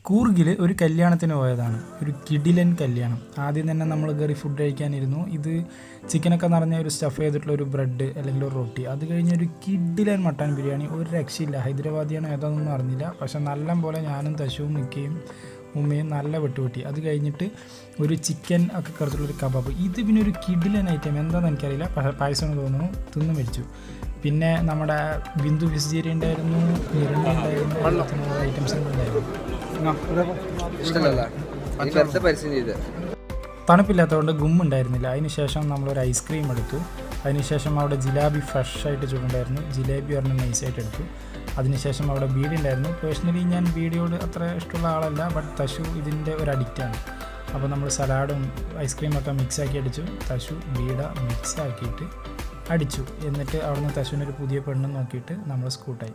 കൂർഗിൽ ഒരു കല്യാണത്തിന് പോയതാണ്. ഒരു കിടിലൻ കല്യാണം. ആദ്യം തന്നെ നമ്മൾ കയറി ഫുഡ് കഴിക്കാനിരുന്നു. ഇത് ചിക്കനൊക്കെ നിറഞ്ഞ ഒരു സ്റ്റഫ് ചെയ്തിട്ടുള്ള ഒരു ബ്രെഡ് അല്ലെങ്കിൽ ഒരു റൊട്ടി. അത് കഴിഞ്ഞ് ഒരു കിടിലൻ മട്ടൻ ബിരിയാണി. ഒരു രക്ഷയില്ല. ഹൈദരാബാദിയാണോ ഏതാണെന്നൊന്നും അറിഞ്ഞില്ല. പക്ഷെ നല്ല പോലെ ഞാനും തശുവും നിൽക്കുകയും ഉമ്മയും നല്ല വെട്ടുപൊട്ടി. അത് കഴിഞ്ഞിട്ട് ഒരു ചിക്കൻ ഒക്കെ കറുത്തുള്ളൊരു കബാബ്. ഇത് പിന്നെ ഒരു കിടിലൻ ഐറ്റം എന്താണെന്ന് എനിക്കറിയില്ല. പായസം തോന്നുന്നു. തിന്ന് മരിച്ചു. പിന്നെ നമ്മുടെ ബിന്ദു വെജിറ്റേറിയൻ ഉണ്ടായിരുന്നു, മിരണ്ട ഉണ്ടായിരുന്നു, ഐറ്റംസ് ഉണ്ടായിരുന്നു. തണുപ്പില്ലാത്തതുകൊണ്ട് ഗുമ്മുണ്ടായിരുന്നില്ല. അതിനുശേഷം നമ്മളൊരു ഐസ്ക്രീം എടുത്തു. അതിനുശേഷം അവിടെ ജിലാബി ഫ്രഷായിട്ട് ചൂടുണ്ടായിരുന്നു. ജിലേബി പറഞ്ഞ് നൈസായിട്ട് എടുത്തു. അതിനുശേഷം അവിടെ ബീഡി ഉണ്ടായിരുന്നു. പേഴ്സണലി ഞാൻ ബീഡിയോട് അത്ര ഇഷ്ടമുള്ള ആളല്ല, ബട്ട് തശു ഇതിൻ്റെ ഒരു അഡിക്റ്റാണ്. അപ്പോൾ നമ്മൾ സലാഡും ഐസ്ക്രീമൊക്കെ മിക്സാക്കി അടിച്ചു. തശു ബീഡ മിക്സാക്കിയിട്ട് അടിച്ചു. എന്നിട്ട് അവിടുന്ന് തശുവിനൊരു പുതിയ പെണ്ണ് നോക്കിയിട്ട് നമ്മൾ സ്കൂട്ടായി.